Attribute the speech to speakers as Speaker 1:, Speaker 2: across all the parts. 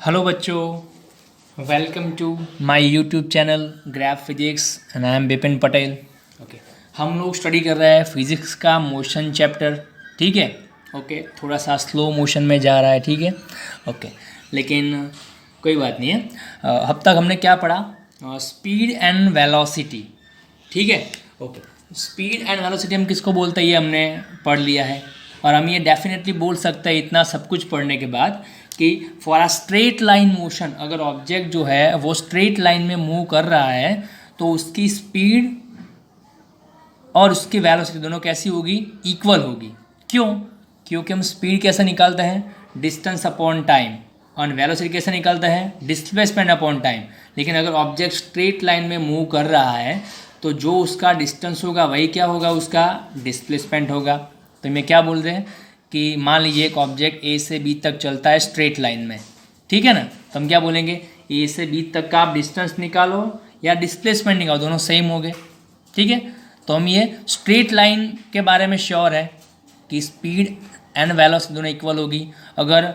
Speaker 1: Hello बच्चों, welcome to my YouTube channel graph physics and I am Vipin Patel. Okay, हम लोग study कर रहे हैं फिजिक्स का मोशन चैप्टर। ठीक है। ओके, थोड़ा सा स्लो मोशन में जा रहा है। ठीक है। ओके, लेकिन कोई बात नहीं है। अब तक हमने क्या पढ़ा? Speed and velocity. ठीक है। ओके, स्पीड एंड वेलोसिटी हम किसको बोलते हैं ये हमने पढ़ लिया है। और हम ये डेफिनेटली बोल सकते हैं इतना सब कुछ पढ़ने के बाद कि for a straight line motion, अगर ऑब्जेक्ट जो है वो स्ट्रेट लाइन में मूव कर रहा है तो उसकी स्पीड और उसकी वेलोसिटी दोनों कैसी होगी? इक्वल होगी। क्यों? क्योंकि हम स्पीड कैसे निकालते हैं? Distance upon time. और वेलोसिटी कैसे निकालते हैं? Displacement upon time. लेकिन अगर ऑब्जेक्ट स्ट्रेट लाइन में मूव कर रहा है तो जो उसका डिस्टेंस होगा वही क्या होगा? उसका डिस्प्लेसमेंट होगा। तो मैं क्या बोल रहे हैं कि मान लीजिए एक ऑब्जेक्ट ए से बी तक चलता है स्ट्रेट लाइन में। ठीक है ना? तो हम क्या बोलेंगे? ए से बी तक का आप डिस्टेंस निकालो या डिस्प्लेसमेंट निकालो, दोनों सेम हो गए। ठीक है। तो हम ये स्ट्रेट लाइन के बारे में श्योर है कि स्पीड एंड वेलोसिटी दोनों इक्वल होगी। अगर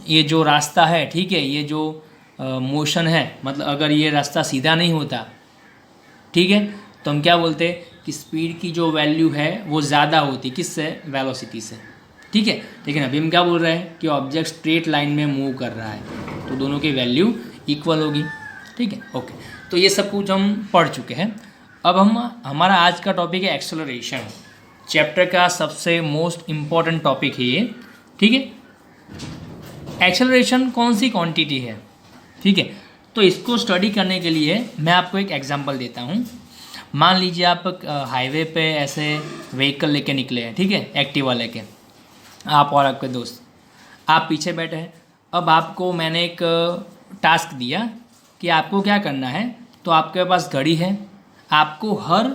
Speaker 1: ये जो रास्ता है, ठीक है, ये जो मोशन है, मतलब अगर ये रास्ता सीधा नहीं होता, ठीक है, तो हम क्या बोलते हैं कि स्पीड की जो वैल्यू है वो ज़्यादा होती, किससे? वेलोसिटी से। ठीक है। लेकिन अभी हम क्या बोल रहे हैं कि ऑब्जेक्ट स्ट्रेट लाइन में मूव कर रहा है तो दोनों की वैल्यू इक्वल होगी। ठीक है। ओके, तो ये सब कुछ हम पढ़ चुके हैं। अब हमारा आज का टॉपिक है एक्सेलरेशन। चैप्टर का सबसे मोस्ट इम्पॉर्टेंट टॉपिक है ये। ठीक है। एक्सेलरेशन कौन सी क्वांटिटी है? ठीक है। तो इसको स्टडी करने के लिए मैं आपको एक एग्जांपल देता हूँ। मान लीजिए आप हाईवे पे ऐसे व्हीकल लेके निकले हैं, ठीक है, एक्टिवा लेके, आप और आपके दोस्त, आप पीछे बैठे हैं। अब आपको मैंने एक टास्क दिया कि आपको क्या करना है। तो आपके पास घड़ी है, आपको हर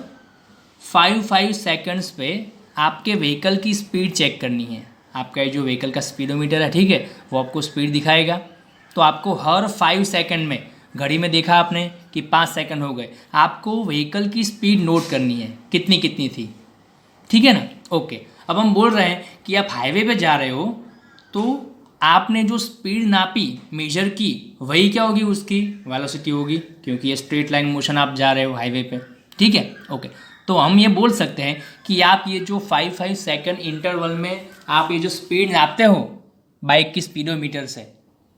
Speaker 1: 5 सेकंड्स पे आपके व्हीकल की स्पीड चेक करनी है। आपका जो व्हीकल का स्पीडोमीटर है, ठीक है, वो आपको स्पीड दिखाएगा। तो आपको हर 5 सेकंड में, घड़ी में देखा आपने कि 5 सेकंड हो गए, आपको व्हीकल की स्पीड नोट करनी है कितनी कितनी थी। ठीक है ना? ओके, अब हम बोल रहे हैं कि आप हाईवे पे जा रहे हो तो आपने जो स्पीड नापी, मेजर की, वही क्या होगी? उसकी वेलोसिटी होगी, क्योंकि ये स्ट्रेट लाइन मोशन आप जा रहे हो हाईवे पे। ठीक है। ओके, तो हम ये बोल सकते हैं कि आप ये जो 5 सेकंड इंटरवल में आप ये जो स्पीड नापते हो बाइक की स्पीडोमीटर से,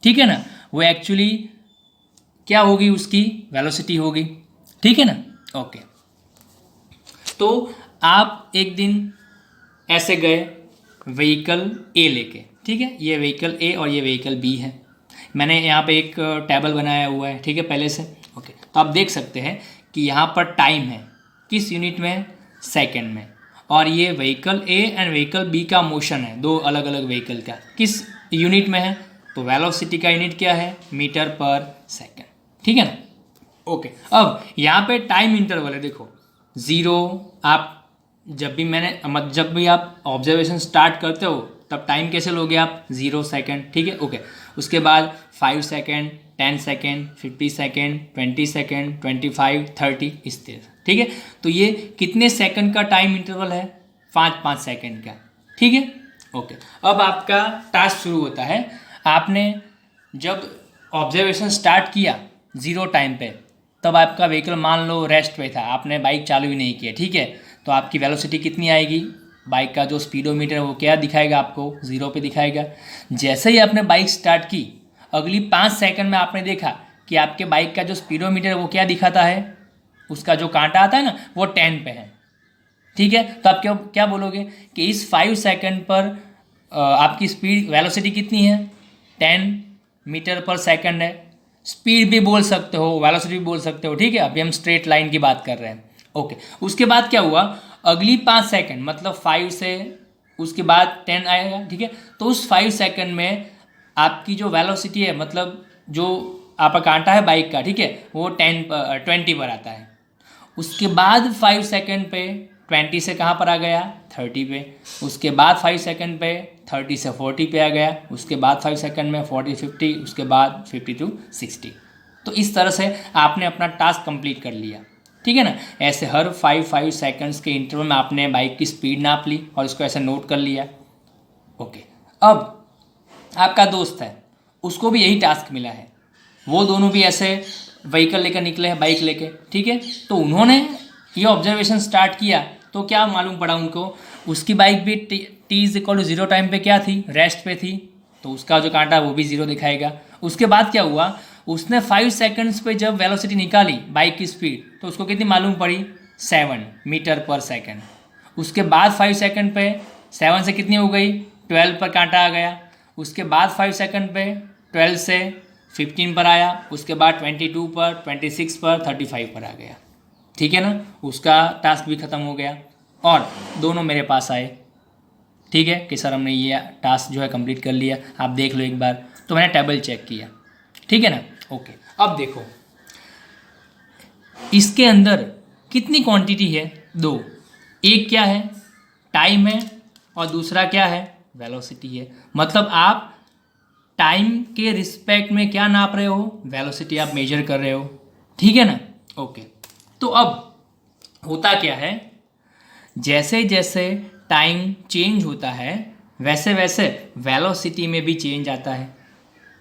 Speaker 1: ठीक है ना, वो एक्चुअली क्या होगी? उसकी वेलोसिटी होगी। ठीक है ना? ओके, तो आप एक दिन ऐसे गए व्हीकल ए लेके, ठीक है, ये व्हीकल ए और ये व्हीकल बी है। मैंने यहाँ पे एक टेबल बनाया हुआ है, ठीक है, पहले से। ओके, तो आप देख सकते हैं कि यहाँ पर टाइम है किस यूनिट में? सेकंड में। और ये vehicle A and vehicle B का मोशन है, दो अलग अलग व्हीकल का, किस यूनिट में है? तो वेलोसिटी का यूनिट क्या है? Metre per second. ठीक है ना? ओके, अब यहाँ पे टाइम इंटरवल है, देखो, ज़ीरो। आप जब भी आप ऑब्जर्वेशन स्टार्ट करते हो तब टाइम कैसे लोगे आप? 0 सेकेंड। ठीक है। ओके, उसके बाद 5 सेकेंड, 10 सेकेंड, 50 सेकेंड, 20 सेकेंड, 25, 30, इस तरह। ठीक है। तो ये कितने सेकंड का टाइम इंटरवल है? 5 सेकंड का। ठीक है। ओके, अब आपका टास्क शुरू होता है। आपने जब ऑब्जर्वेशन स्टार्ट किया 0 टाइम पे, तब आपका व्हीकल मान लो रेस्ट पे था, आपने बाइक चालू ही नहीं किया। ठीक है। तो आपकी वेलोसिटी कितनी आएगी? बाइक का जो स्पीडोमीटर है वो क्या दिखाएगा? आपको 0 पे दिखाएगा। जैसे ही आपने बाइक स्टार्ट की, अगली 5 सेकंड में आपने देखा कि आपके बाइक का जो स्पीडोमीटर है वो क्या दिखाता है? उसका जो कांटा आता है ना, वो 10 पे है। ठीक है। तो आप क्या क्या बोलोगे कि इस 5 सेकंड पर आपकी स्पीड वेलोसिटी कितनी है? 10 मीटर पर सेकंड है। स्पीड भी बोल सकते हो, वेलोसिटी भी बोल सकते हो। ठीक है, अभी हम स्ट्रेट लाइन की बात कर रहे हैं। ओके, उसके बाद क्या हुआ? अगली 5 सेकंड, मतलब 5 से उसके बाद 10 आएगा। ठीक है। तो उस 5 सेकंड में आपकी जो वेलोसिटी है, मतलब जो आपका कांटा है बाइक का, ठीक है, वो 20 पर आता है। उसके बाद 5 सेकंड पे 20 से कहाँ पर आ गया? 30 पे। उसके बाद 5 सेकंड पे 30 से 40 पे आ गया। उसके बाद 5 सेकंड में 40, 50, उसके बाद 50 to 60। तो इस तरह से आपने अपना टास्क कंप्लीट कर लिया। ठीक है ना? ऐसे हर 5 सेकंड्स के इंटरवल में आपने बाइक की स्पीड नाप ली और इसको ऐसे नोट कर लिया। ओके, अब आपका दोस्त है, उसको भी यही टास्क मिला है, वो दोनों भी ऐसे व्हीकल लेकर निकले हैं, बाइक लेके, ठीक है। तो उन्होंने ये ऑब्जर्वेशन स्टार्ट किया तो क्या मालूम पड़ा उनको, उसकी बाइक भी t=0 टाइम पे क्या थी, रेस्ट पे थी, तो उसका जो कांटा वो भी 0 दिखाएगा। उसके बाद क्या हुआ, उसने 5 सेकंड्स पे जब वेलोसिटी निकाली बाइक की स्पीड, तो उसको कितनी मालूम पड़ी, 7 मीटर पर सेकंड। उसके बाद 5 सेकंड पे 7 से कितनी हो गई, 12 पर कांटा आ गया। उसके बाद 5 सेकंड पे 12 से 15 पर आया, उसके बाद 22 पर, 26 पर, 35 पर आ गया, ठीक है ना। उसका टास्क भी ख़त्म हो गया और दोनों मेरे पास आए, ठीक है, कि सर हमने ये टास्क जो है कंप्लीट कर लिया, आप देख लो एक बार। तो मैंने टेबल चेक किया, ठीक है ना। ओके, अब देखो इसके अंदर कितनी क्वांटिटी है, 2। एक क्या है, टाइम है, और दूसरा क्या है, वेलोसिटी है। मतलब आप टाइम के रिस्पेक्ट में क्या नाप रहे हो, वेलोसिटी आप मेजर कर रहे हो, ठीक है ना। ओके, तो अब होता क्या है, जैसे जैसे टाइम चेंज होता है वैसे वैसे वेलोसिटी में भी चेंज आता है,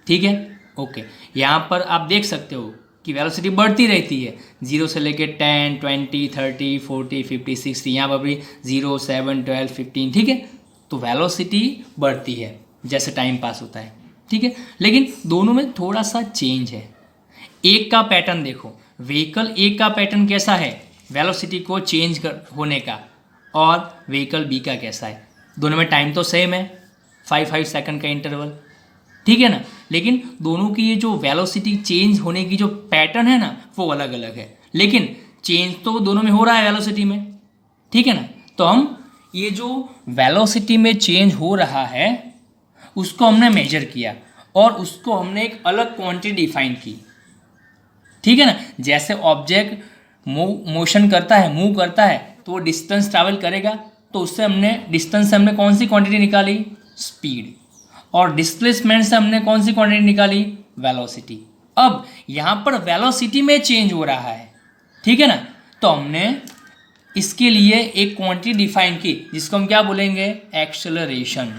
Speaker 1: ठीक है। ओके, यहाँ पर आप देख सकते हो कि वेलोसिटी बढ़ती रहती है, 0 से लेके 10, 20, 30, 40, 50, 60, यहाँ पर भी 0, 7, 12, 15, ठीक है। तो वेलोसिटी बढ़ती है जैसे टाइम पास होता है, ठीक है। लेकिन दोनों में थोड़ा सा चेंज है। एक का पैटर्न देखो, व्हीकल एक का पैटर्न कैसा है वेलोसिटी को चेंज होने का, और व्हीकल बी का कैसा है। दोनों में टाइम तो सेम है, 5 सेकंड का इंटरवल, ठीक है ना। लेकिन दोनों की ये जो वेलोसिटी चेंज होने की जो पैटर्न है ना, वो अलग अलग है। लेकिन चेंज तो दोनों में हो रहा है वेलोसिटी में, ठीक है ना। तो हम ये जो वेलोसिटी में चेंज हो रहा है उसको हमने मेजर किया और उसको हमने एक अलग क्वांटिटी डिफाइन की, ठीक है ना। जैसे ऑब्जेक्ट मोशन करता है, मूव करता है, तो वो डिस्टेंस ट्रैवल करेगा, तो उससे हमने डिस्टेंस से हमने कौन सी क्वांटिटी निकाली, स्पीड, और डिस्प्लेसमेंट से हमने कौन सी क्वांटिटी निकाली, वेलोसिटी। अब यहाँ पर वेलोसिटी में चेंज हो रहा है, ठीक है ना। तो हमने इसके लिए एक क्वांटिटी डिफाइन की जिसको हम क्या बोलेंगे, एक्सेलरेशन,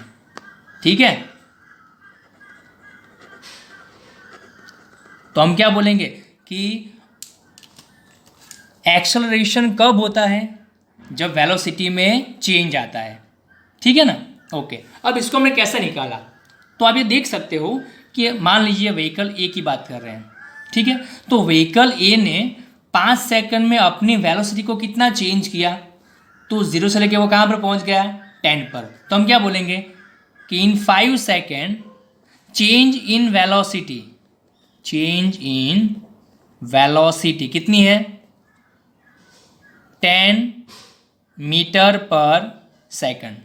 Speaker 1: ठीक है। तो हम क्या बोलेंगे कि एक्सेलरेशन कब होता है, जब वेलोसिटी में चेंज आता है, ठीक है ना। ओके, अब इसको हमने कैसे निकाला, तो आप ये देख सकते हो कि मान लीजिए व्हीकल ए की बात कर रहे हैं, ठीक है। तो व्हीकल ए ने 5 सेकंड में अपनी वेलोसिटी को कितना चेंज किया, तो 0 से लेके वो कहाँ पर पहुँच गया, 10 पर। तो हम क्या बोलेंगे कि इन 5 second change in velocity, change in velocity कितनी है, 10 मीटर पर सेकंड,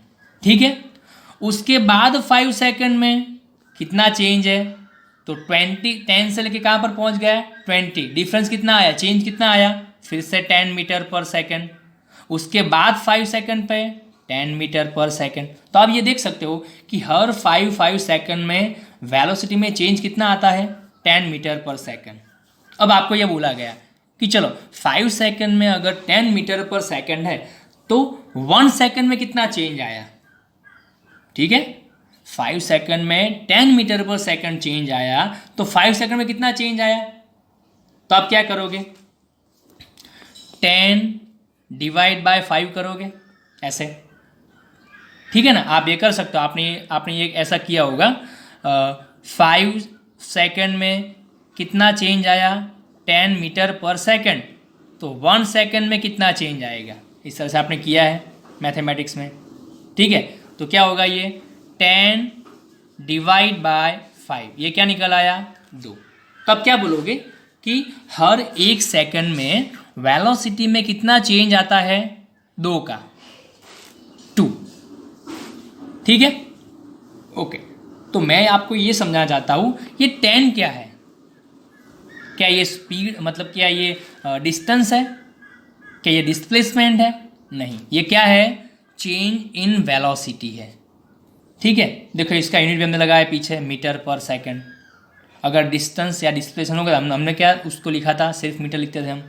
Speaker 1: ठीक है। उसके बाद 5 सेकंड में कितना चेंज है, तो 10 से लेके कहाँ पर पहुँच गया, 20। डिफरेंस कितना आया, चेंज कितना आया, फिर से 10 मीटर पर सेकंड। उसके बाद 5 सेकंड पे 10 मीटर पर सेकंड। तो आप ये देख सकते हो कि हर 5 सेकंड में वेलोसिटी में चेंज कितना आता है, 10 मीटर पर सेकंड। अब आपको ये बोला गया कि चलो 5 सेकंड में अगर 10 मीटर पर सेकंड है तो 1 सेकंड में कितना चेंज आया, ठीक है। 5 सेकंड में 10 मीटर पर सेकंड चेंज आया, तो 5 सेकंड में कितना चेंज आया, तो आप क्या करोगे, 10 डिवाइड बाय 5 करोगे ऐसे, ठीक है ना। आप ये कर सकते हो, आपने ये ऐसा किया होगा, 5 सेकंड में कितना चेंज आया, 10 मीटर पर सेकंड, तो 1 सेकंड में कितना चेंज आएगा, इस तरह से आपने किया है मैथमेटिक्स में, ठीक है। तो क्या होगा, ये 10 डिवाइड बाय 5, ये क्या निकल आया, 2। तब क्या बोलोगे कि हर 1 सेकंड में वेलोसिटी में कितना चेंज आता है, 2 का 2, ठीक है। ओके, तो मैं आपको ये समझाना चाहता हूँ ये 10 क्या है, क्या ये स्पीड, मतलब क्या ये डिस्टेंस है, क्या ये डिस्प्लेसमेंट है, नहीं, ये क्या है, चेंज इन वेलोसिटी है, ठीक है। देखो इसका यूनिट भी हमने लगाया पीछे, मीटर पर सेकंड। अगर डिस्टेंस या डिस्प्लेसमेंट होगा हमने क्या उसको लिखा था, सिर्फ मीटर लिखते थे हम,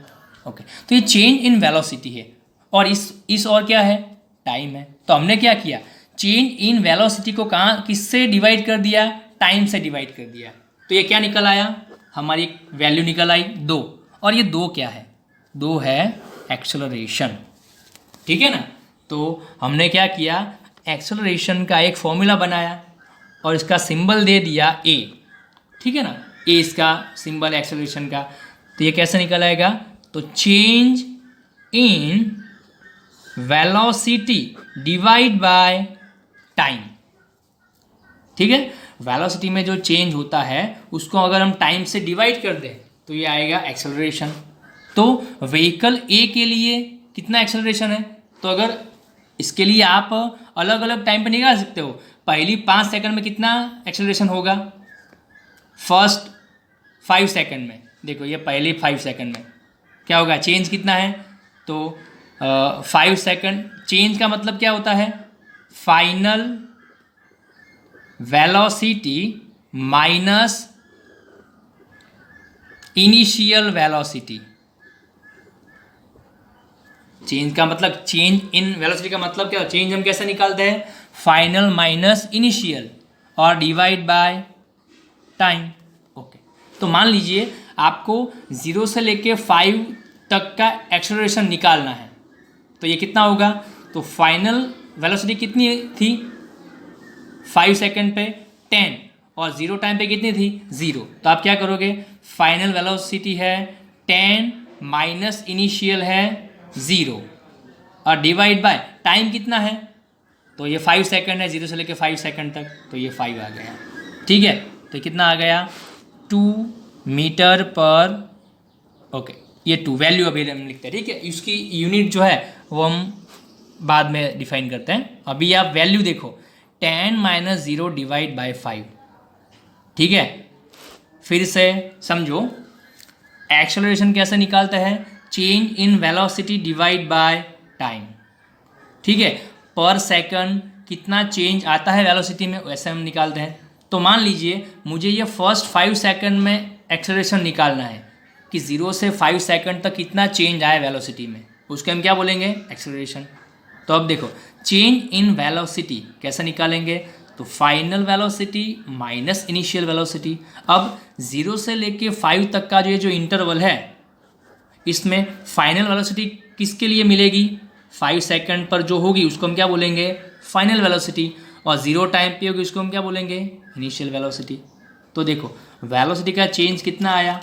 Speaker 1: ओके। तो ये चेंज इन वेलोसिटी है, और इस और क्या है, टाइम है। तो हमने क्या किया, चेंज इन वेलोसिटी को कहाँ किससे डिवाइड कर दिया, टाइम से डिवाइड कर दिया, तो ये क्या निकल आया, हमारी वैल्यू निकल आई 2। और ये 2 क्या है, 2 है एक्सेलरेशन, ठीक है ना। तो हमने क्या किया, एक्सेलरेशन का एक फॉर्मूला बनाया और इसका सिंबल दे दिया ए, ठीक है ना, ए इसका सिंबल एक्सेलरेशन का। तो ये कैसे निकल आएगा, तो change in velocity divide by time, ठीक है। वेलोसिटी में जो चेंज होता है उसको अगर हम टाइम से डिवाइड कर दें तो ये आएगा एक्सेलरेशन। तो व्हीकल ए के लिए कितना एक्सेलरेशन है, तो अगर इसके लिए आप अलग अलग टाइम पे निकाल सकते हो। पहली 5 सेकंड में कितना एक्सेलरेशन होगा, फर्स्ट 5 सेकंड में, देखो ये पहले 5 सेकंड में क्या होगा, चेंज कितना है, तो 5 सेकंड। चेंज का मतलब क्या होता है, final velocity minus initial velocity. Change का मतलब, चेंज इन वेलोसिटी का मतलब क्या, चेंज हम कैसे निकालते हैं, फाइनल माइनस इनिशियल और डिवाइड बाय टाइम। ओके, तो मान लीजिए आपको 0 से लेके 5 तक का एक्सेलरेशन निकालना है, तो ये कितना होगा, तो फाइनल वेलोसिटी कितनी थी 5 सेकंड पे 10 और 0 टाइम पे कितनी थी 0। तो आप क्या करोगे, फाइनल वेलोसिटी है 10 माइनस इनिशियल है 0 और डिवाइड बाय टाइम कितना है, तो ये 5 सेकंड है, 0 से लेके 5 सेकंड तक, तो ये 5 आ गया, ठीक है। तो कितना आ गया, 2 मीटर पर, ओके, ये 2 वैल्यू अभी हम लिखते हैं, ठीक है। इसकी यूनिट जो है वो हम बाद में डिफाइन करते हैं। अभी आप वैल्यू देखो, 10 माइनस 0 डिवाइड बाय 5, ठीक है। फिर से समझो एक्सेलरेशन कैसे निकालते हैं, change in velocity divide by time, ठीक है। पर सेकंड कितना चेंज आता है वेलोसिटी में, वैसे हम निकालते हैं। तो मान लीजिए मुझे ये फर्स्ट 5 सेकंड में एक्सेलरेशन निकालना है कि 0 से 5 सेकंड तक कितना चेंज आए वेलोसिटी में, उसके हम क्या बोलेंगे, एक्सेलरेशन। तो अब देखो चेंज इन वेलोसिटी कैसे निकालेंगे, तो final velocity minus initial velocity. अब 0 से लेके 5 तक का जो इंटरवल है, इसमें फाइनल वेलोसिटी किसके लिए मिलेगी, 5 सेकंड पर जो होगी उसको हम क्या बोलेंगे, फाइनल वेलोसिटी, और 0 टाइम पे होगी उसको हम क्या बोलेंगे, इनिशियल वेलोसिटी। तो देखो वेलोसिटी का चेंज कितना आया,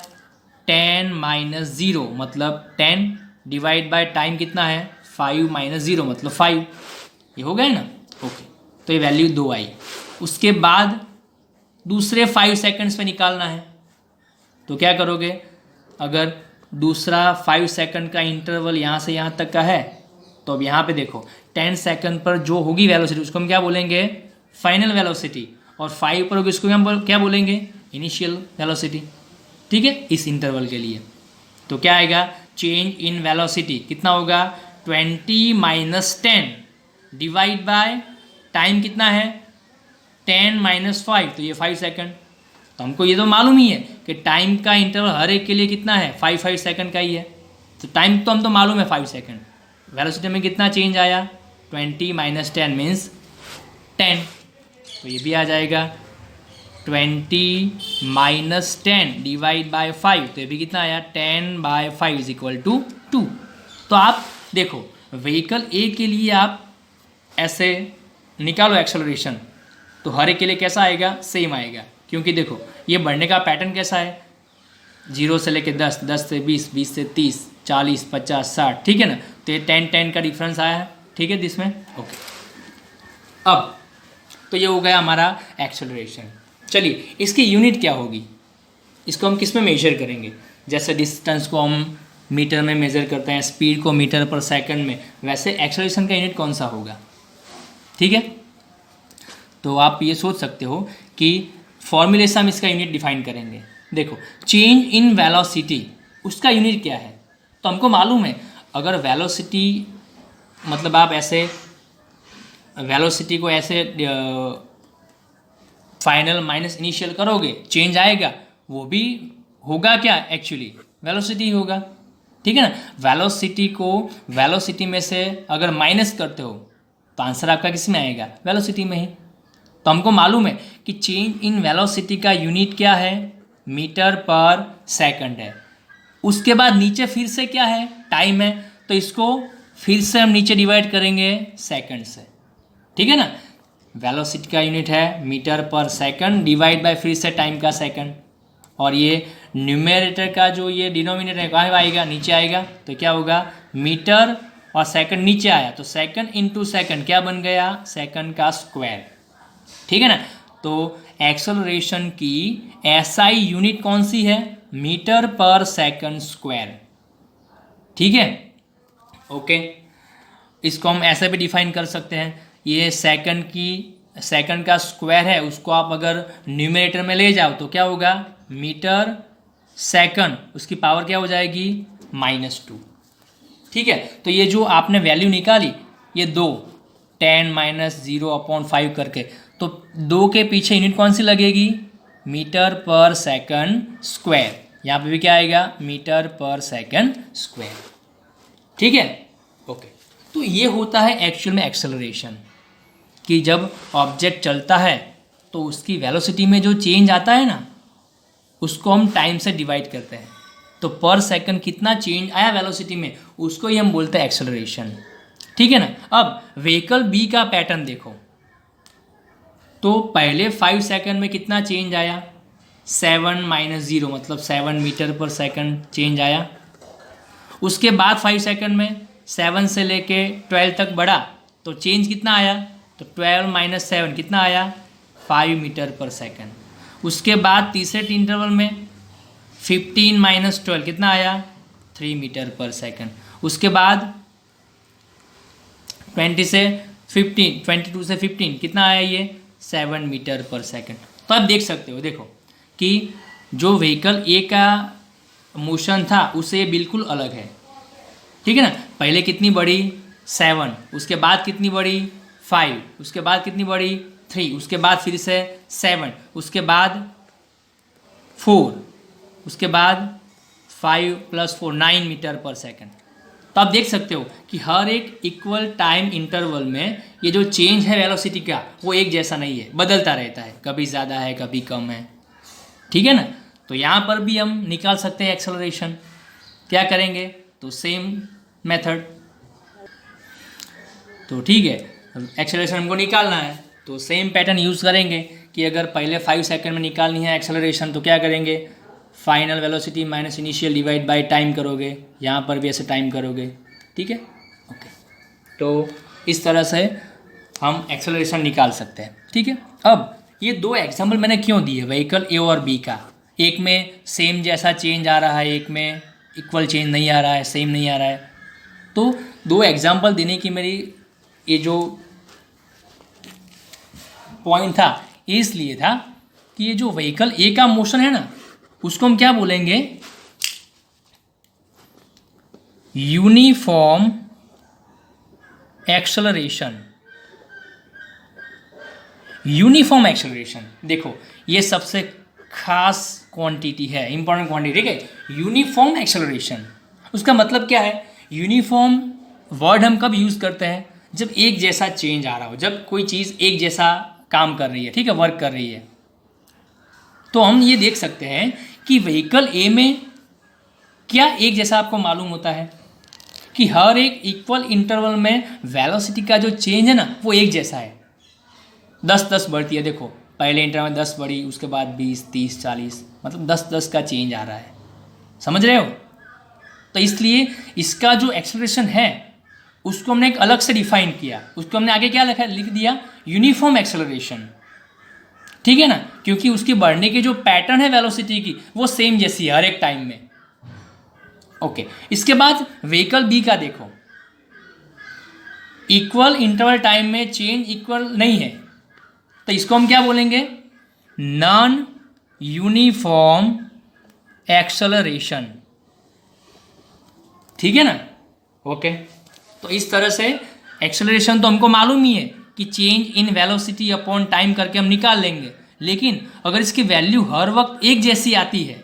Speaker 1: 10 माइनस 0 मतलब 10 डिवाइड बाय टाइम कितना है, 5 माइनस 0 मतलब 5, ये हो गया ना। ओके, तो ये वैल्यू 2 आई। उसके बाद दूसरे 5 सेकंड्स पे निकालना है, तो क्या करोगे, अगर दूसरा 5 सेकंड का इंटरवल यहाँ से यहाँ तक का है, तो अब यहाँ पे देखो 10 सेकंड पर जो होगी वेलोसिटी उसको हम क्या बोलेंगे, फाइनल वेलोसिटी, और 5 पर होगी उसको हम क्या बोलेंगे, इनिशियल वेलोसिटी, ठीक है, इस इंटरवल के लिए। तो क्या आएगा, चेंज इन वेलोसिटी कितना होगा, 20 माइनस 10 डिवाइड बाय टाइम कितना है, 10 माइनस 5, तो ये 5 सेकंड। तो हमको ये तो मालूम ही है कि टाइम का इंटरवल हर एक के लिए कितना है, 5 सेकंड का ही है। तो टाइम तो हम तो मालूम है 5 सेकंड, वेलोसिटी में कितना चेंज आया, 20 माइनस 10 मीन्स 10, तो ये भी आ जाएगा 20 माइनस 10 डिवाइड बाय 5, तो ये भी कितना आया, 10 बाय 5 इज इक्वल टू 2। तो आप देखो व्हीकल ए के लिए आप ऐसे निकालो एक्सेलरेशन, तो हर एक के लिए कैसा आएगा, सेम आएगा, क्योंकि देखो ये बढ़ने का पैटर्न कैसा है, 0 से लेके 10, 10 से 20, 20 से 30, 40, 50, 60, ठीक है ना। तो ये 10 का डिफरेंस आया है, ठीक है इसमें। ओके, अब तो ये हो गया हमारा एक्सेलरेशन। चलिए इसकी यूनिट क्या होगी, इसको हम किस में मेजर करेंगे, जैसे डिस्टेंस को हम मीटर में मेजर करते हैं, स्पीड को मीटर पर सेकंड में, वैसे एक्सेलरेशन का यूनिट कौन सा होगा, ठीक है। तो आप ये सोच सकते हो कि फॉर्मूले से हम इसका यूनिट डिफाइन करेंगे। देखो चेंज इन वेलोसिटी, उसका यूनिट क्या है, तो हमको मालूम है अगर वेलोसिटी मतलब आप ऐसे वेलोसिटी को ऐसे फाइनल माइनस इनिशियल करोगे, चेंज आएगा, वो भी होगा क्या, एक्चुअली वेलोसिटी होगा, ठीक है ना। वेलोसिटी को वेलोसिटी में से अगर माइनस करते हो तो आंसर आपका किस में आएगा, वेलोसिटी में ही। तो हमको मालूम है कि चेंज इन वेलोसिटी का यूनिट क्या है, मीटर पर सेकंड है। उसके बाद नीचे फिर से क्या है, टाइम है, तो इसको फिर से हम नीचे डिवाइड करेंगे सेकंड से, ठीक है ना। वेलोसिटी का यूनिट है metre per second divide by फिर से टाइम का सेकंड, और ये न्यूमरेटर का जो ये डिनोमिनेटर है कहाँ आएगा, नीचे आएगा। तो क्या होगा, मीटर और सेकंड नीचे आया तो सेकंड इंटू सेकंड क्या बन गया, सेकंड का स्क्वायर, ठीक है ना। तो एक्सेलरेशन की एसआई यूनिट कौन सी है, मीटर पर सेकंड स्क्वायर, ठीक है। ओके, इसको हम ऐसे भी डिफाइन कर सकते हैं, ये सेकंड का स्क्वायर है, उसको आप अगर न्यूमरेटर में ले जाओ तो क्या होगा, मीटर सेकंड, उसकी पावर क्या हो जाएगी, -2, ठीक है। तो ये जो आपने वैल्यू निकाली, ये 2 10 - 0/5 करके, तो 2 के पीछे यूनिट कौन सी लगेगी, मीटर पर सेकंड स्क्वायर। यहाँ पे भी क्या आएगा, मीटर पर सेकंड स्क्वायर, ठीक है। ओके, तो ये होता है एक्चुअल में एक्सेलरेशन, कि जब ऑब्जेक्ट चलता है तो उसकी वेलोसिटी में जो चेंज आता है ना, उसको हम टाइम से डिवाइड करते हैं, तो पर सेकंड कितना चेंज आया वेलोसिटी में, उसको ही हम बोलते हैं एक्सेलरेशन, ठीक है ना। अब व्हीकल बी का पैटर्न देखो, तो पहले 5 सेकंड में कितना चेंज आया, 7 - 0 मतलब 7 मीटर पर सेकंड चेंज आया। उसके बाद 5 सेकंड में 7 से लेके 12 तक बढ़ा तो चेंज कितना आया, तो 12 - 7 कितना आया, 5 मीटर पर सेकंड। उसके बाद तीसरे इंटरवल में 15 - 12 कितना आया, 3 मीटर पर सेकंड। उसके बाद 22 से 15 कितना आया, ये 7 मीटर पर सेकंड। तो आप देख सकते हो, देखो कि जो व्हीकल ए का मोशन था उससे बिल्कुल अलग है, ठीक है ना। पहले कितनी बड़ी, 7, उसके बाद कितनी बड़ी, 5, उसके बाद कितनी बड़ी, 3, उसके बाद फिर से 7, उसके बाद 4, उसके बाद 5 + 4 9 मीटर पर सेकंड। तो आप देख सकते हो कि हर एक इक्वल टाइम इंटरवल में ये जो चेंज है वेलोसिटी का वो एक जैसा नहीं है, बदलता रहता है, कभी ज़्यादा है कभी कम है, ठीक है ना। तो यहाँ पर भी हम निकाल सकते हैं एक्सेलरेशन, क्या करेंगे, तो सेम मेथड। तो ठीक है, एक्सेलरेशन हमको निकालना है तो सेम पैटर्न यूज़ करेंगे कि अगर पहले 5 सेकंड में निकालनी है एक्सेलरेशन तो क्या करेंगे, final velocity minus initial divide by time करोगे, यहाँ पर भी ऐसे टाइम करोगे, ठीक है। ओके, तो इस तरह से हम एक्सेलरेशन निकाल सकते हैं, ठीक है। अब ये 2 एग्जाम्पल मैंने क्यों दिए, व्हीकल ए और बी का, एक में सेम जैसा चेंज आ रहा है, एक में इक्वल चेंज नहीं आ रहा है, सेम नहीं आ रहा है। तो 2 एग्जाम्पल देने की मेरी ये जो पॉइंट था इसलिए था कि ये जो व्हीकल ए का मोशन है ना, उसको हम क्या बोलेंगे, यूनिफॉर्म एक्सेलरेशन। यूनिफॉर्म एक्सेलरेशन देखो ये सबसे खास क्वांटिटी है, इंपॉर्टेंट क्वांटिटी, ठीक है। यूनिफॉर्म एक्सेलरेशन, उसका मतलब क्या है, यूनिफॉर्म वर्ड हम कब यूज़ करते हैं, जब एक जैसा चेंज आ रहा हो, जब कोई चीज़ एक जैसा काम कर रही है, ठीक है, वर्क कर रही है। तो हम ये देख सकते हैं कि व्हीकल ए में क्या एक जैसा आपको मालूम होता है कि हर एक इक्वल इंटरवल में वेलोसिटी का जो चेंज है ना वो एक जैसा है, 10-10 बढ़ती है। देखो पहले इंटरवल में 10 बढ़ी, उसके बाद 20, 30, 40, मतलब 10-10 का चेंज आ रहा है, समझ रहे हो। तो इसलिए इसका जो एक्सेलरेशन है उसको हमने एक अलग से डिफाइन किया, उसको हमने आगे क्या लिख दिया, यूनिफॉर्म एक्सेलरेशन, ठीक है ना, क्योंकि उसकी बढ़ने की जो पैटर्न है वेलोसिटी की वो सेम जैसी है हर एक टाइम में। ओके, इसके बाद व्हीकल बी का देखो, इक्वल इंटरवल टाइम में चेंज इक्वल नहीं है, तो इसको हम क्या बोलेंगे, नॉन यूनिफॉर्म एक्सेलरेशन, ठीक है ना। ओके, तो इस तरह से एक्सेलरेशन तो हमको मालूम ही है कि change in velocity upon time करके हम निकाल लेंगे, लेकिन अगर इसकी वैल्यू हर वक्त एक जैसी आती है,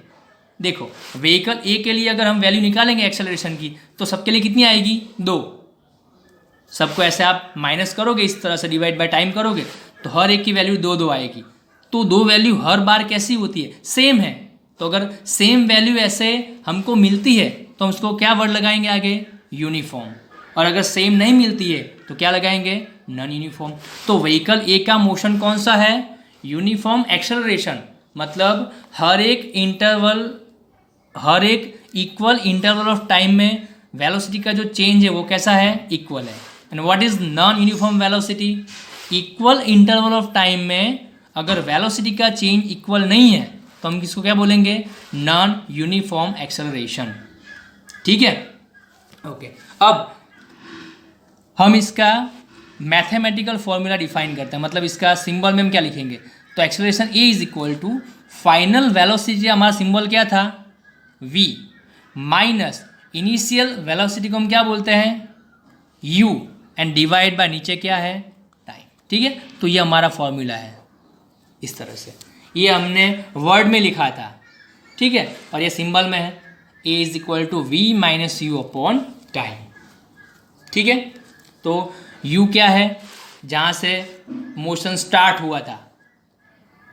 Speaker 1: देखो व्हीकल ए के लिए अगर हम वैल्यू निकालेंगे एक्सेलरेशन की तो सबके लिए कितनी आएगी, 2, सबको ऐसे आप माइनस करोगे, इस तरह से डिवाइड बाय टाइम करोगे तो हर एक की वैल्यू 2 आएगी। तो 2 वैल्यू हर बार कैसी होती है, सेम है। तो अगर सेम वैल्यू ऐसे हमको मिलती है तो हम उसको क्या वर्ड लगाएंगे आगे, यूनिफॉर्म। और अगर सेम नहीं मिलती है तो क्या लगाएंगे, नॉन यूनिफॉर्म। तो व्हीकल ए का मोशन कौन सा है, यूनिफॉर्म एक्सेलरेशन, मतलब हर एक इक्वल इंटरवल ऑफ टाइम में वेलोसिटी का जो चेंज है वो कैसा है, इक्वल है। And what is non uniform velocity, equal interval of time में अगर वेलोसिटी का चेंज इक्वल नहीं है तो हम किसको क्या बोलेंगे, नॉन यूनिफॉर्म एक्सेलरेशन। ठीक है, ओके। अब हम इसका मैथमेटिकल फॉर्मूला डिफाइन करते हैं, मतलब इसका सिंबल में हम क्या लिखेंगे, तो acceleration A is equal to final velocity, हमारा सिंबल क्या था, v, माइनस इनिशियल वेलोसिटी को हम क्या बोलते हैं, u, एंड डिवाइड बाय नीचे क्या है, टाइम। ठीक है, तो ये हमारा फॉर्मूला है इस तरह से, ये हमने वर्ड में लिखा था। ठीक है, और ये सिंबल में है, a is equal to v minus u upon time. ठीक है, तो u क्या है, जहाँ से मोशन स्टार्ट हुआ था।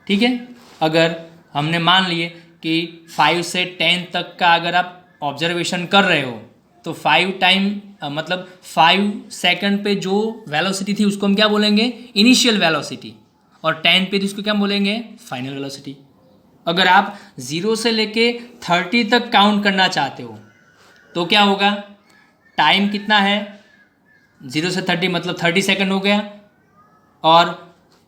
Speaker 1: ठीक है, अगर हमने मान लिए कि 5 से 10 तक का अगर आप ऑब्जर्वेशन कर रहे हो तो 5 टाइम मतलब 5 सेकंड पे जो वेलोसिटी थी उसको हम क्या बोलेंगे, इनिशियल वेलोसिटी, और 10 पे उसको क्या बोलेंगे, फाइनल वेलोसिटी। अगर आप 0 से लेके 30 तक काउंट करना चाहते हो तो क्या होगा, टाइम कितना है, 0 से 30 मतलब 30 सेकंड हो गया, और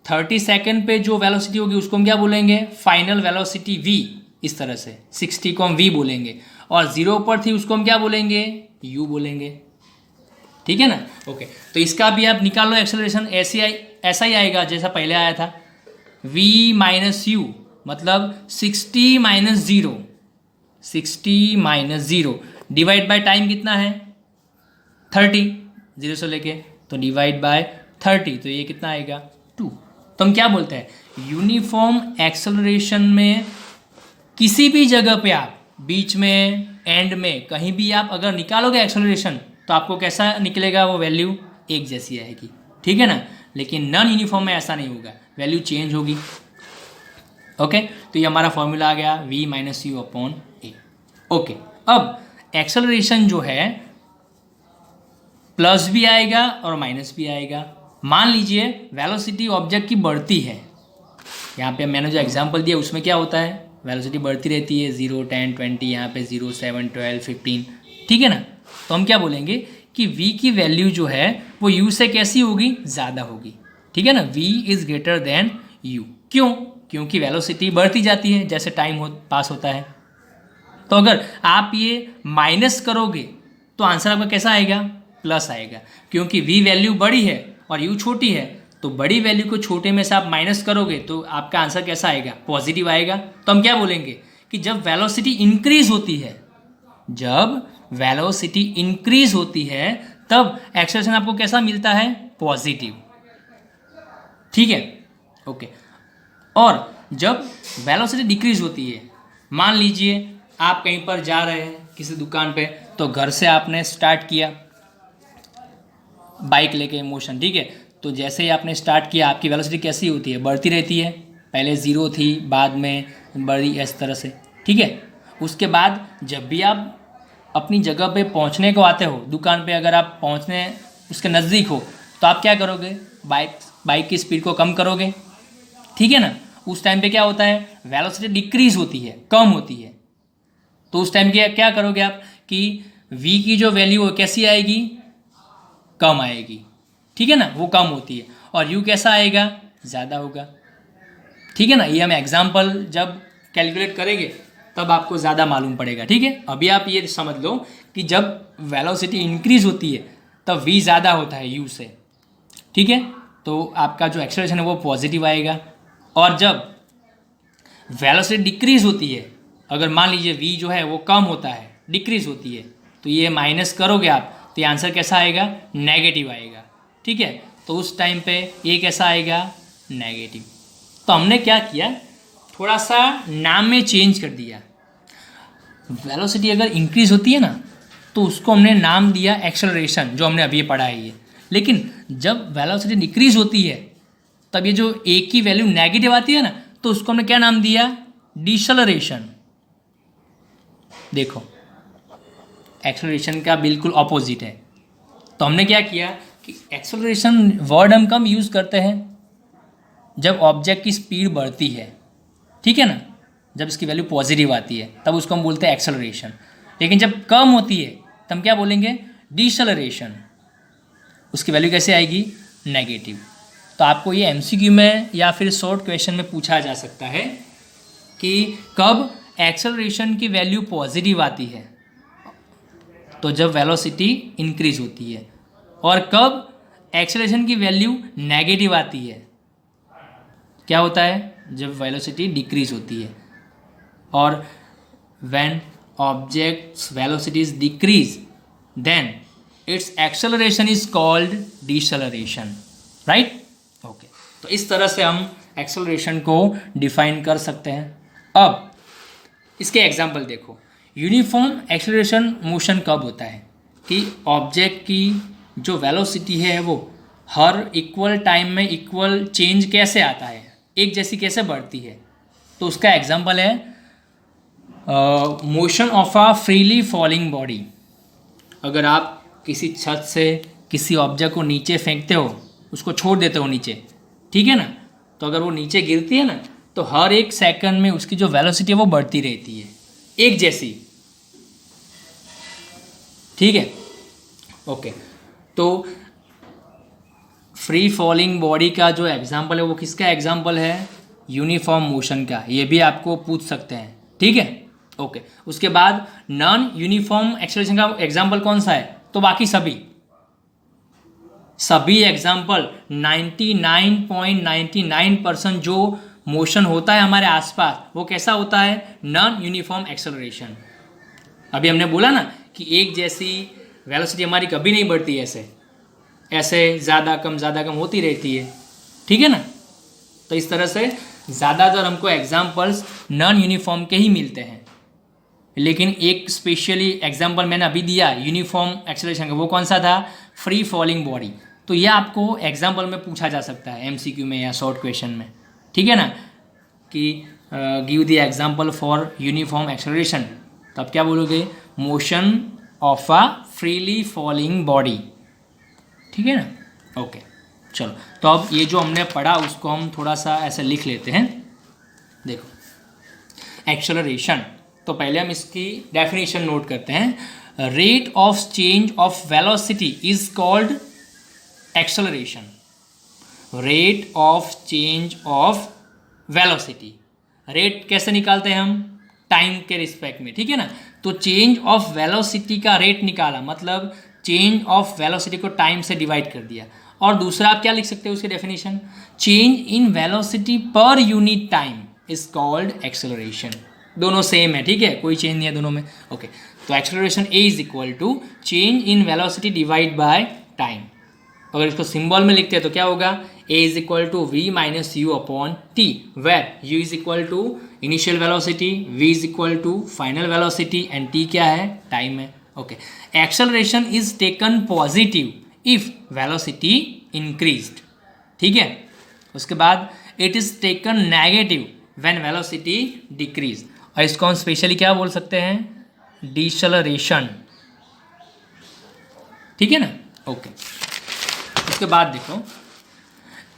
Speaker 1: 30 सेकंड पे जो वेलोसिटी होगी उसको हम क्या बोलेंगे, फाइनल वेलोसिटी v, इस तरह से 60 को हम v बोलेंगे, और 0 पर थी उसको हम क्या बोलेंगे, u बोलेंगे। ठीक है ना, ओके। तो इसका भी आप निकाल लो एक्सेलरेशन, ऐसा ही आएगा जैसा पहले आया था, v माइनस यू मतलब 60 minus 0, 60 minus 0 divide by time कितना है, 30, 0 से लेके, तो डिवाइड बाय 30, तो ये कितना आएगा, 2। तो हम क्या बोलते हैं, यूनिफॉर्म एक्सेलरेशन में किसी भी जगह पे आप बीच में, एंड में, कहीं भी आप अगर निकालोगे एक्सेलरेशन तो आपको कैसा निकलेगा, वो वैल्यू एक जैसी आएगी। ठीक है ना, लेकिन नॉन यूनिफॉर्म में ऐसा नहीं होगा, वैल्यू चेंज होगी। ओके, तो ये हमारा फॉर्मूला आ गया v माइनस यू अपॉन ए। ओके, अब एक्सेलरेशन जो है प्लस भी आएगा और माइनस भी आएगा। मान लीजिए वेलोसिटी ऑब्जेक्ट की बढ़ती है, यहाँ पे मैंने जो एग्जांपल दिया उसमें क्या होता है, वेलोसिटी बढ़ती रहती है, 0, 10, 20, यहाँ पे 0, 7, 12, 15। ठीक है ना, तो हम क्या बोलेंगे कि v की वैल्यू जो है वो u से कैसी होगी, ज़्यादा होगी। ठीक है ना, v is greater than u। क्यों, क्योंकि वेलोसिटी बढ़ती जाती है जैसे टाइम पास होता है। तो अगर आप ये माइनस करोगे तो आंसर आपका कैसा आएगा, प्लस आएगा, क्योंकि v वैल्यू बड़ी है और u छोटी है, तो बड़ी वैल्यू को छोटे में से आप माइनस करोगे तो आपका आंसर कैसा आएगा, पॉजिटिव आएगा। तो हम क्या बोलेंगे कि जब वेलोसिटी इंक्रीज होती है, जब वेलोसिटी इंक्रीज होती है तब एक्सेलरेशन आपको कैसा मिलता है, पॉजिटिव। ठीक है, ओके। और जब वेलोसिटी डिक्रीज होती है, मान लीजिए आप कहीं पर जा रहे हैं किसी दुकान पे, तो घर से आपने स्टार्ट किया बाइक लेके मोशन। ठीक है, तो जैसे ही आपने स्टार्ट किया आपकी वेलोसिटी कैसी होती है, बढ़ती रहती है, पहले 0 थी बाद में बढ़ी, इस तरह से। ठीक है, उसके बाद जब भी आप अपनी जगह पे पहुंचने को आते हो, दुकान पे अगर आप पहुंचने उसके नज़दीक हो तो आप क्या करोगे, बाइक की स्पीड को कम करोगे। ठीक है ना, उस टाइम पे क्या होता है, वेलोसिटी डिक्रीज होती है, कम होती है। तो उस टाइम क्या करोगे आप कि v की जो वैल्यू है कैसी आएगी, कम आएगी। ठीक है ना, वो कम होती है, और u कैसा आएगा, ज़्यादा होगा। ठीक है ना, ये हम एग्जाम्पल जब कैलकुलेट करेंगे तब आपको ज़्यादा मालूम पड़ेगा। ठीक है, अभी आप ये समझ लो कि जब वेलोसिटी इंक्रीज होती है तब v ज़्यादा होता है u से। ठीक है, तो आपका जो एक्सेलरेशन है वो पॉजिटिव आएगा। और जब वेलोसिटी डिक्रीज होती है, अगर मान लीजिए v जो है वो कम होता है, डिक्रीज होती है, तो ये माइनस करोगे आप तो ये आंसर कैसा आएगा, नेगेटिव आएगा। ठीक है, तो उस टाइम पे ये कैसा आएगा, नेगेटिव। तो हमने क्या किया, थोड़ा सा नाम में चेंज कर दिया। वेलोसिटी अगर इंक्रीज होती है ना तो उसको हमने नाम दिया एक्सेलरेशन, जो हमने अभी पढ़ा है ये। लेकिन जब वेलोसिटी डिक्रीज होती है तब ये जो ए की वैल्यू नेगेटिव आती है ना, तो उसको हमने क्या नाम दिया, डिसेलरेशन। देखो एक्सेलरेशन का बिल्कुल ऑपोजिट है। तो हमने क्या किया कि एक्सेलरेशन वर्ड हम कम यूज़ करते हैं जब ऑब्जेक्ट की स्पीड बढ़ती है, ठीक है ना, जब इसकी वैल्यू पॉजिटिव आती है तब उसको हम बोलते हैं एक्सेलरेशन। लेकिन जब कम होती है तब हम क्या बोलेंगे, डिसेलरेशन। उसकी वैल्यू कैसे आएगी, नेगेटिव। तो आपको ये एमसीक्यू में या फिर शॉर्ट क्वेश्चन में पूछा जा सकता है कि कब एक्सेलरेशन की वैल्यू पॉजिटिव आती है, तो जब वेलोसिटी इंक्रीज होती है, और कब एक्सेलरेशन की वैल्यू नेगेटिव आती है, क्या होता है, जब वेलोसिटी डिक्रीज होती है। और when objects velocity is decrease then its acceleration is called deceleration, right. Okay, तो इस तरह से हम एक्सेलरेशन को डिफाइन कर सकते हैं। अब इसके एग्जाम्पल देखो। यूनिफॉर्म एक्सेलरेशन मोशन कब होता है कि ऑब्जेक्ट की जो वेलोसिटी है वो हर इक्वल टाइम में इक्वल चेंज कैसे आता है, एक जैसी कैसे बढ़ती है। तो उसका एग्जाम्पल है motion of a freely falling body. अगर आप किसी छत से किसी ऑब्जेक्ट को नीचे फेंकते हो, उसको छोड़ देते हो नीचे, ठीक है ना, तो अगर वो नीचे गिरती है ना, तो हर एक सेकंड में उसकी जो वेलोसिटी है वो बढ़ती रहती है, एक जैसी, ठीक है। ओके, तो फ्री फॉलिंग बॉडी का जो एग्जाम्पल है वो किसका एग्जाम्पल है, यूनिफॉर्म मोशन का। ये भी आपको पूछ सकते हैं, ठीक है। ओके, उसके बाद नॉन यूनिफॉर्म एक्सेलरेशन का एग्जाम्पल कौन सा है, तो बाकी सभी एग्जाम्पल 99.99% जो मोशन होता है हमारे आसपास वो कैसा होता है, नॉन यूनिफॉर्म एक्सेलरेशन। अभी हमने बोला ना कि एक जैसी वेलोसिटी हमारी कभी नहीं बढ़ती, ऐसे ज़्यादा कम होती रहती है, ठीक है ना। तो इस तरह से ज़्यादातर हमको एग्जाम्पल्स नॉन यूनिफॉर्म के ही मिलते हैं। लेकिन एक स्पेशली एग्जाम्पल मैंने अभी दिया यूनिफॉर्म एक्सेलरेशन का, वो कौन सा था, फ्री फॉलिंग बॉडी। तो ये आपको एग्जाम्पल में पूछा जा सकता है एमसीक्यू में या शॉर्ट क्वेश्चन में, ठीक है ना, कि give the example for uniform acceleration. तब क्या बोलोगे, motion of a freely falling body, ठीक है ना। ओके, चलो, तो अब ये जो हमने पढ़ा उसको हम थोड़ा सा ऐसे लिख लेते हैं। देखो एक्सेलरेशन, तो पहले हम इसकी डेफिनेशन नोट करते हैं। Rate of change of velocity is called acceleration. Rate of change of velocity, rate कैसे निकालते हैं हम, टाइम के रिस्पेक्ट में, ठीक है ना। तो चेंज ऑफ वेलोसिटी का रेट निकाला, मतलब चेंज ऑफ वेलोसिटी को टाइम से डिवाइड कर दिया। और दूसरा आप क्या लिख सकते हो उसकी definition, change in velocity per unit time is called acceleration. दोनों सेम है, ठीक है, कोई चेंज नहीं है दोनों में। ओके, तो acceleration A is equal to change in velocity divide by time. अगर इसको सिंबल में लिखते हैं तो क्या होगा, a is equal to v minus u upon t, where u is equal to initial velocity, v is equal to final velocity and t क्या है, टाइम है। Okay, acceleration is taken positive if velocity increased, ठीक है। उसके बाद it is taken negative when velocity decrease, और इसको हम स्पेशली क्या बोल सकते हैं, डिसेलरेशन, ठीक है ना। ओके, उसके बाद देखो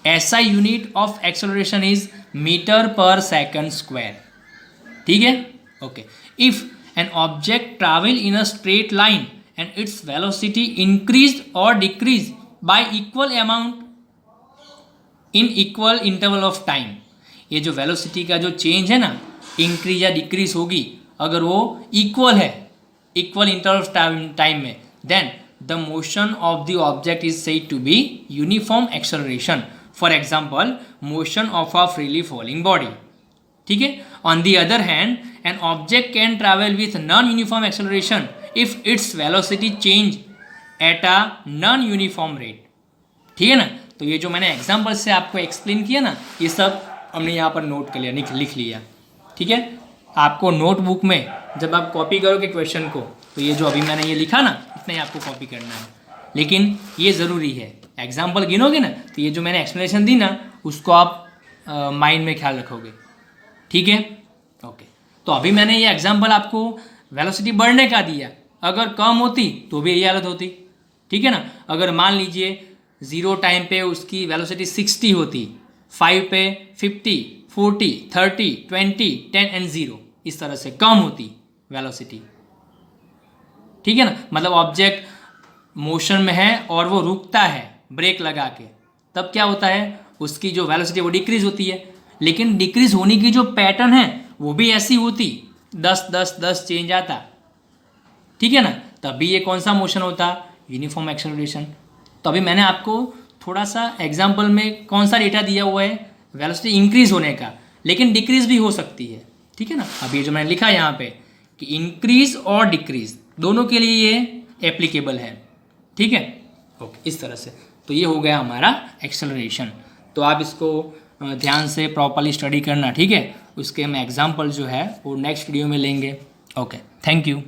Speaker 1: SI unit of acceleration is metre per second square, ठीक है। Okay, if an object travel in a straight line and its velocity increased और decrease by equal amount in equal interval of time. ये जो velocity का जो change है ना, increase या डिक्रीज होगी अगर वो इक्वल है, इक्वल इंटरवल ऑफ टाइम में, then the motion of the object is said to be uniform acceleration. For example motion of a freely falling body, ठीक है। On the other hand an object can travel with non uniform acceleration if its velocity change at a non uniform rate, ठीक है ना। तो ये जो मैंने example से आपको एक्सप्लेन किया ना, ये सब हमने यहाँ पर नोट कर लिया, लिख लिया, ठीक है। आपको नोटबुक में जब आप कॉपी करोगे क्वेश्चन को, तो ये जो अभी मैंने ये लिखा ना, इतना ही आपको कॉपी करना है। लेकिन ये ज़रूरी है, एग्जाम्पल गिनोगे ना, तो ये जो मैंने एक्सप्लेनेशन दी ना, उसको आप माइंड में ख्याल रखोगे, ठीक है। ओके, तो अभी मैंने ये एग्जांपल आपको वेलोसिटी बढ़ने का दिया, अगर कम होती तो भी यही हालत होती, ठीक है ना। अगर मान लीजिए 0 टाइम पे उसकी वेलोसिटी 60 होती, 5 पे 50, 40, 30, 20, 10 एंड 0, इस तरह से कम होती वेलोसिटी, ठीक है ना। मतलब ऑब्जेक्ट मोशन में है और वो रुकता है ब्रेक लगा के, तब क्या होता है, उसकी जो वेलोसिटी वो डिक्रीज होती है। लेकिन डिक्रीज होने की जो पैटर्न है वो भी ऐसी होती, 10 10 10 चेंज आता, ठीक है ना। तभी ये कौन सा मोशन होता, यूनिफॉर्म एक्सेलरेशन। तो अभी मैंने आपको थोड़ा सा एग्जांपल में कौन सा डेटा दिया हुआ है, वेलोसिटी इंक्रीज होने का, लेकिन डिक्रीज भी हो सकती है, ठीक है ना। अब ये जो मैंने लिखा है यहाँ पे कि इंक्रीज और डिक्रीज दोनों के लिए ये एप्लीकेबल है, ठीक है। ओके, इस तरह से तो ये हो गया हमारा एक्सेलरेशन। तो आप इसको ध्यान से प्रॉपर्ली स्टडी करना, ठीक है। उसके हम एग्जाम्पल जो है वो नेक्स्ट वीडियो में लेंगे। Okay, thank you.